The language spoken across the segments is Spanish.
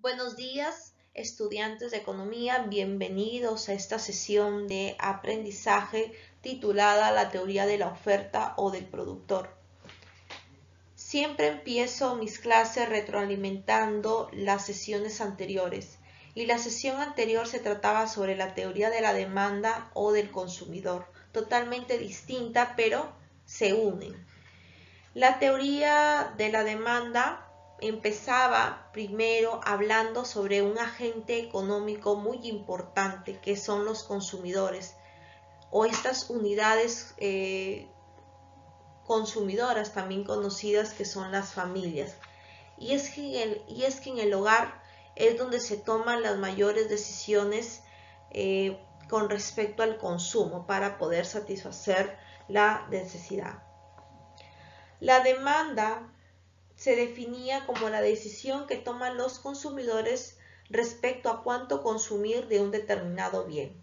Buenos días, estudiantes de economía, bienvenidos a esta sesión de aprendizaje titulada La teoría de la oferta o del productor. Siempre empiezo mis clases retroalimentando las sesiones anteriores y la sesión anterior se trataba sobre la teoría de la demanda o del consumidor, totalmente distinta pero se unen. La teoría de la demanda empezaba primero hablando sobre un agente económico muy importante que son los consumidores o estas unidades consumidoras también conocidas que son las familias. Y es que en el hogar es donde se toman las mayores decisiones con respecto al consumo para poder satisfacer la necesidad. La demanda se definía como la decisión que toman los consumidores respecto a cuánto consumir de un determinado bien.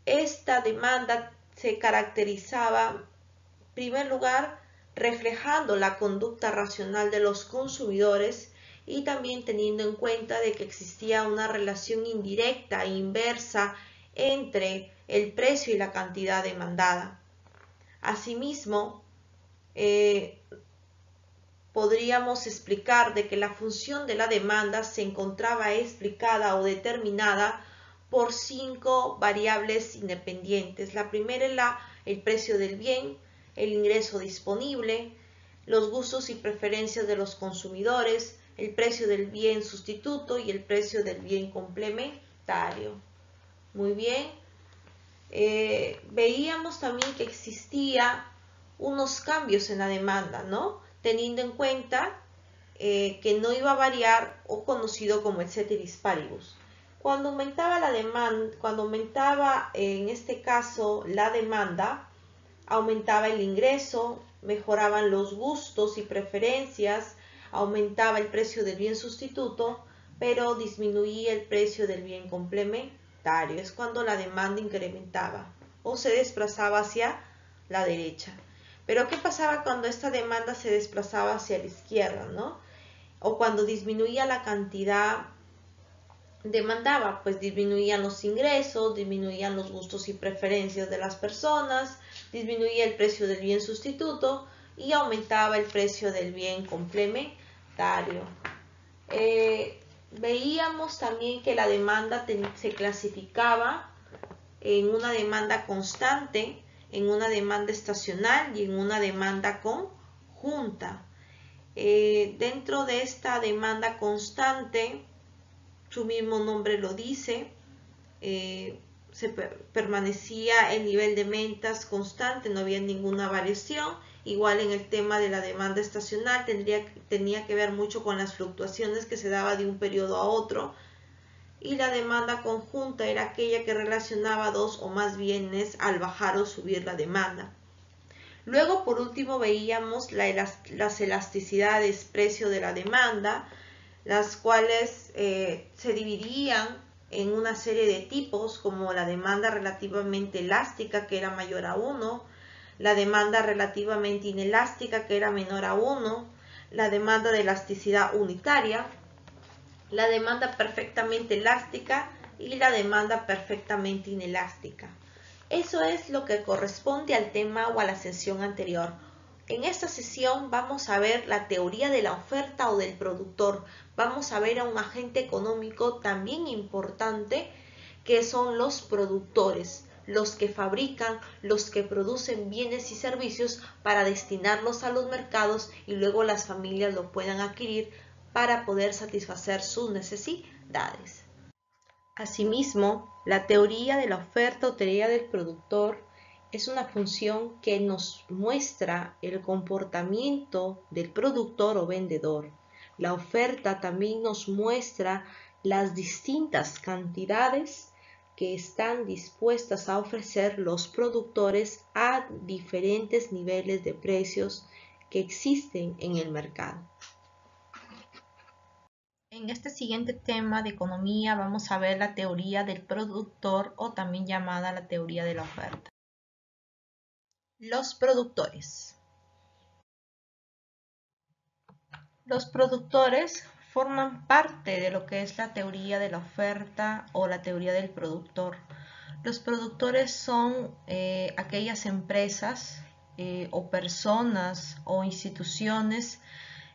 Esta demanda se caracterizaba, en primer lugar, reflejando la conducta racional de los consumidores y también teniendo en cuenta de que existía una relación indirecta e inversa entre el precio y la cantidad demandada. Asimismo, podríamos explicar de que la función de la demanda se encontraba explicada o determinada por 5 variables independientes. La primera es el precio del bien, el ingreso disponible, los gustos y preferencias de los consumidores, el precio del bien sustituto y el precio del bien complementario. Muy bien. Veíamos también que existía unos cambios en la demanda, ¿no? Teniendo en cuenta que no iba a variar o conocido como el ceteris paribus. Cuando aumentaba la demanda, cuando aumentaba en este caso la demanda, aumentaba el ingreso, mejoraban los gustos y preferencias, aumentaba el precio del bien sustituto, pero disminuía el precio del bien complementario. Es cuando la demanda incrementaba o se desplazaba hacia la derecha. Pero ¿qué pasaba cuando esta demanda se desplazaba hacia la izquierda, ¿no? O cuando disminuía la cantidad demandaba, pues disminuían los ingresos, disminuían los gustos y preferencias de las personas, disminuía el precio del bien sustituto y aumentaba el precio del bien complementario. Veíamos también que la demanda se clasificaba en una demanda constante, en una demanda estacional y en una demanda conjunta. Dentro de esta demanda constante, su mismo nombre lo dice, permanecía el nivel de ventas constante, no había ninguna variación. Igual en el tema de la demanda estacional tenía que ver mucho con las fluctuaciones que se daba de un periodo a otro. Y la demanda conjunta era aquella que relacionaba dos o más bienes al bajar o subir la demanda. Luego, por último, veíamos las elasticidades precio de la demanda, las cuales se dividían en una serie de tipos, como la demanda relativamente elástica, que era mayor a 1, la demanda relativamente inelástica, que era menor a 1, la demanda de elasticidad unitaria, la demanda perfectamente elástica y la demanda perfectamente inelástica. Eso es lo que corresponde al tema o a la sesión anterior. En esta sesión vamos a ver la teoría de la oferta o del productor. Vamos a ver a un agente económico también importante que son los productores, los que fabrican, los que producen bienes y servicios para destinarlos a los mercados y luego las familias lo puedan adquirir para poder satisfacer sus necesidades. Asimismo, la teoría de la oferta o teoría del productor es una función que nos muestra el comportamiento del productor o vendedor. La oferta también nos muestra las distintas cantidades que están dispuestas a ofrecer los productores a diferentes niveles de precios que existen en el mercado. En este siguiente tema de economía vamos a ver la teoría del productor o también llamada la teoría de la oferta. Los productores. Los productores forman parte de lo que es la teoría de la oferta o la teoría del productor. Los productores son aquellas empresas o personas o instituciones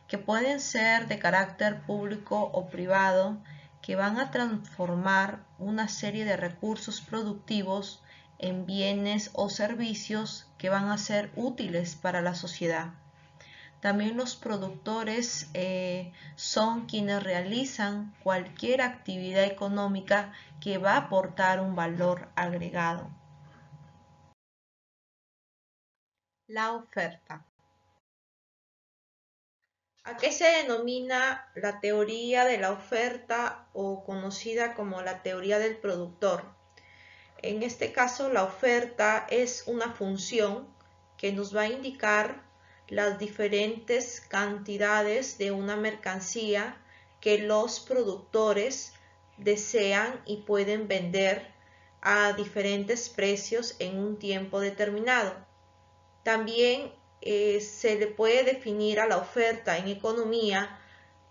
que pueden ser de carácter público o privado, que van a transformar una serie de recursos productivos en bienes o servicios que van a ser útiles para la sociedad. También los productores son quienes realizan cualquier actividad económica que va a aportar un valor agregado. La oferta. ¿A qué se denomina la teoría de la oferta o conocida como la teoría del productor? En este caso, la oferta es una función que nos va a indicar las diferentes cantidades de una mercancía que los productores desean y pueden vender a diferentes precios en un tiempo determinado. También se le puede definir a la oferta en economía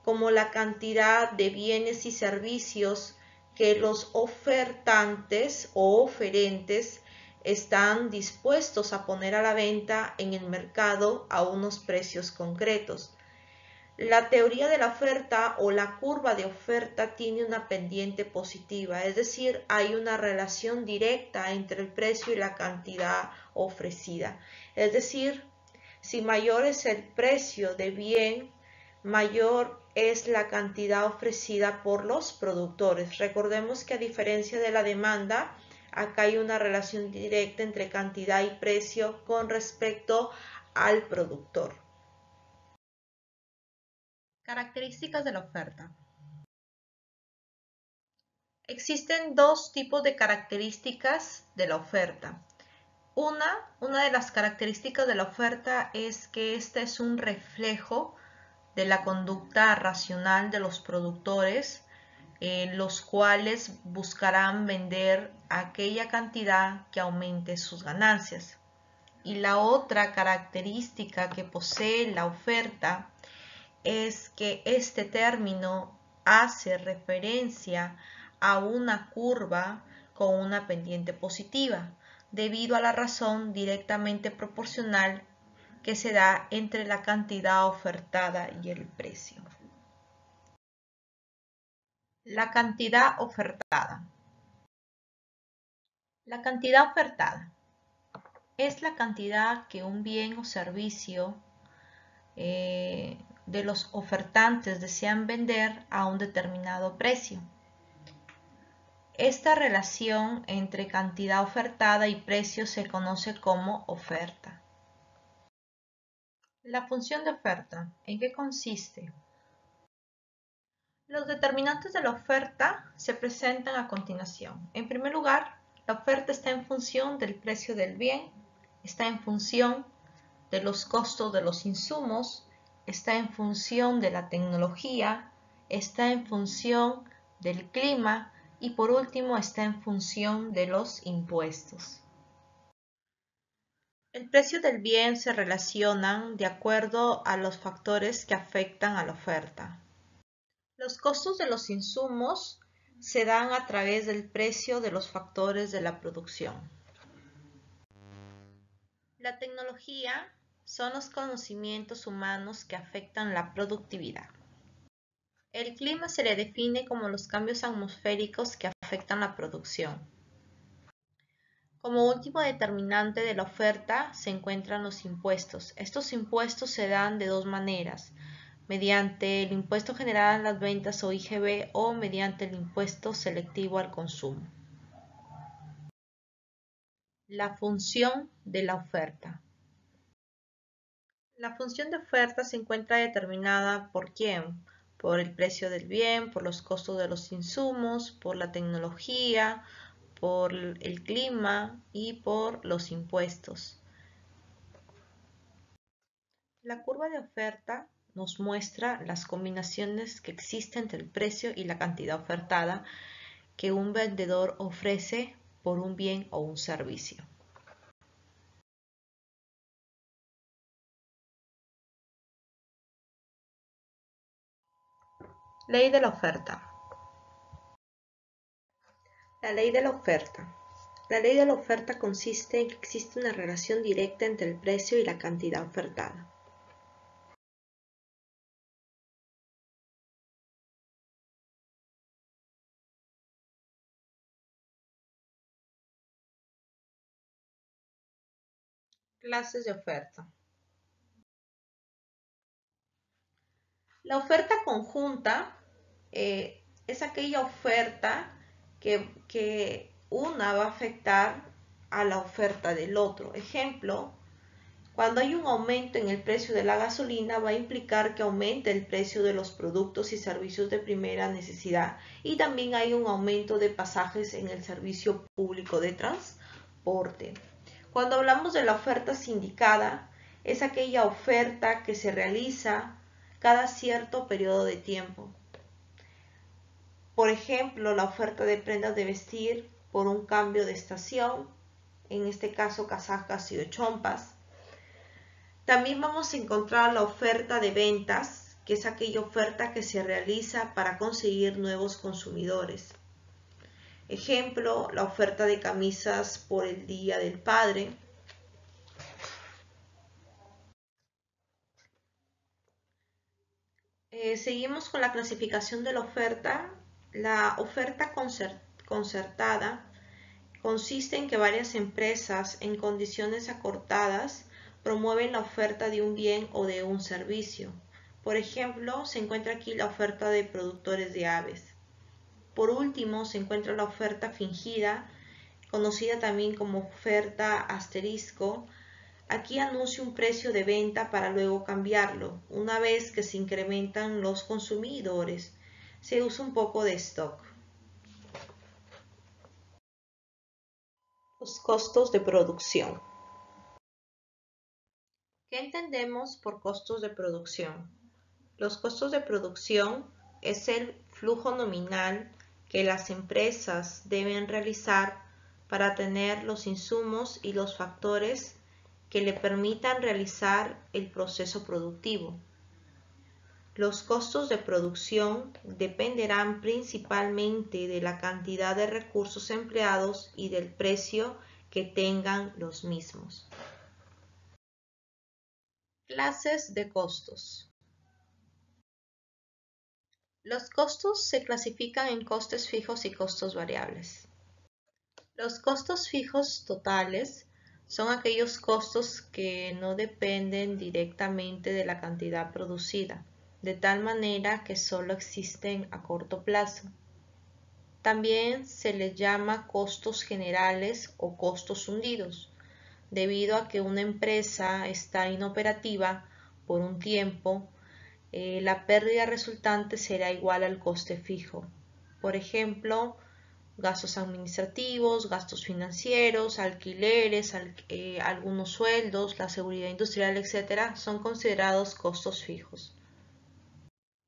como la cantidad de bienes y servicios que los ofertantes o oferentes están dispuestos a poner a la venta en el mercado a unos precios concretos. La teoría de la oferta o la curva de oferta tiene una pendiente positiva, es decir, hay una relación directa entre el precio y la cantidad ofrecida. Es decir, si mayor es el precio de bien, mayor es la cantidad ofrecida por los productores. Recordemos que a diferencia de la demanda, acá hay una relación directa entre cantidad y precio con respecto al productor. Características de la oferta. Existen dos tipos de características de la oferta. Una de las características de la oferta es que esta es un reflejo de la conducta racional de los productores, los cuales buscarán vender aquella cantidad que aumente sus ganancias. Y la otra característica que posee la oferta es que este término hace referencia a una curva con una pendiente positiva, debido a la razón directamente proporcional que se da entre la cantidad ofertada y el precio. La cantidad ofertada. La cantidad ofertada es la cantidad que un bien o servicio de los ofertantes desean vender a un determinado precio. Esta relación entre cantidad ofertada y precio se conoce como oferta. La función de oferta, ¿en qué consiste? Los determinantes de la oferta se presentan a continuación. En primer lugar, la oferta está en función del precio del bien, está en función de los costos de los insumos, está en función de la tecnología, está en función del clima y por último está en función de los impuestos. El precio del bien se relaciona de acuerdo a los factores que afectan a la oferta. Los costos de los insumos se dan a través del precio de los factores de la producción. La tecnología son los conocimientos humanos que afectan la productividad. El clima se le define como los cambios atmosféricos que afectan la producción. Como último determinante de la oferta se encuentran los impuestos. Estos impuestos se dan de dos maneras, mediante el impuesto general a las ventas o IGB o mediante el impuesto selectivo al consumo. La función de la oferta. La función de oferta se encuentra determinada ¿por quién? Por el precio del bien, por los costos de los insumos, por la tecnología, por el clima y por los impuestos. La curva de oferta nos muestra las combinaciones que existen entre el precio y la cantidad ofertada que un vendedor ofrece por un bien o un servicio. Ley de la oferta. La ley de la oferta. La ley de la oferta consiste en que existe una relación directa entre el precio y la cantidad ofertada. Clases de oferta. La oferta conjunta es aquella oferta que una va a afectar a la oferta del otro. Ejemplo, cuando hay un aumento en el precio de la gasolina va a implicar que aumente el precio de los productos y servicios de primera necesidad y también hay un aumento de pasajes en el servicio público de transporte. Cuando hablamos de la oferta sindicada, es aquella oferta que se realiza cada cierto periodo de tiempo. Por ejemplo, la oferta de prendas de vestir por un cambio de estación, en este caso casacas y chompas. También vamos a encontrar la oferta de ventas, que es aquella oferta que se realiza para conseguir nuevos consumidores. Ejemplo, la oferta de camisas por el Día del Padre. Seguimos con la clasificación de la oferta. La oferta concertada consiste en que varias empresas en condiciones acortadas promueven la oferta de un bien o de un servicio. Por ejemplo, se encuentra aquí la oferta de productores de aves. Por último, se encuentra la oferta fingida, conocida también como oferta asterisco. Aquí anuncio un precio de venta para luego cambiarlo. Una vez que se incrementan los consumidores, se usa un poco de stock. Los costos de producción. ¿Qué entendemos por costos de producción? Los costos de producción es el flujo nominal que las empresas deben realizar para tener los insumos y los factores que le permitan realizar el proceso productivo. Los costos de producción dependerán principalmente de la cantidad de recursos empleados y del precio que tengan los mismos. Clases de costos. Los costos se clasifican en costes fijos y costos variables. Los costos fijos totales son aquellos costos que no dependen directamente de la cantidad producida, de tal manera que solo existen a corto plazo. También se les llama costos generales o costos hundidos, debido a que una empresa está inoperativa por un tiempo. La pérdida resultante será igual al coste fijo. Por ejemplo, gastos administrativos, gastos financieros, alquileres, algunos sueldos, la seguridad industrial, etc., son considerados costos fijos.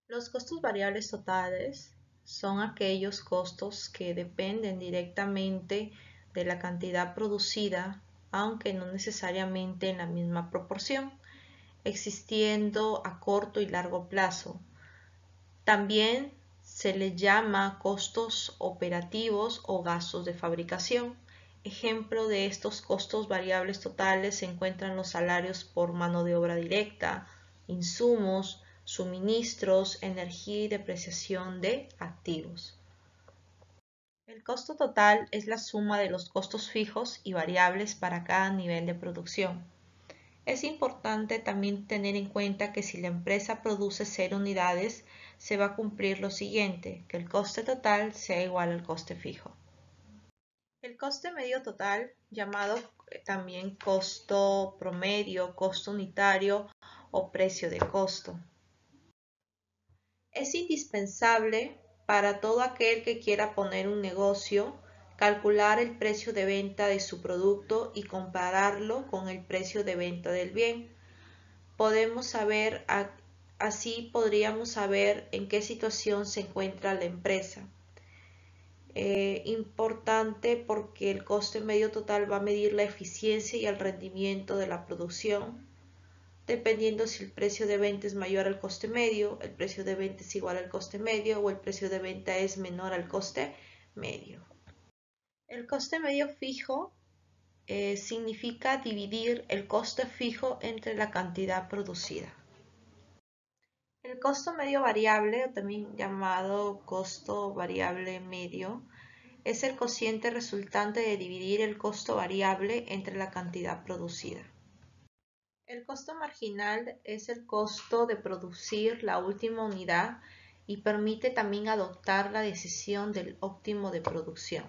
Los costos variables totales son aquellos costos que dependen directamente de la cantidad producida, aunque no necesariamente en la misma proporción, existiendo a corto y largo plazo. También se les llama costos operativos o gastos de fabricación. Ejemplo de estos costos variables totales se encuentran los salarios por mano de obra directa, insumos, suministros, energía y depreciación de activos. El costo total es la suma de los costos fijos y variables para cada nivel de producción. Es importante también tener en cuenta que si la empresa produce 0 unidades, se va a cumplir lo siguiente, que el coste total sea igual al coste fijo. El coste medio total, llamado también costo promedio, costo unitario o precio de costo, es indispensable para todo aquel que quiera poner un negocio, calcular el precio de venta de su producto y compararlo con el precio de venta del bien. Así podríamos saber en qué situación se encuentra la empresa. Importante porque el coste medio total va a medir la eficiencia y el rendimiento de la producción. dependiendo si el precio de venta es mayor al coste medio, el precio de venta es igual al coste medio o el precio de venta es menor al coste medio. El coste medio fijo significa dividir el coste fijo entre la cantidad producida. El costo medio variable, o también llamado costo variable medio, es el cociente resultante de dividir el costo variable entre la cantidad producida. El costo marginal es el costo de producir la última unidad y permite también adoptar la decisión del óptimo de producción.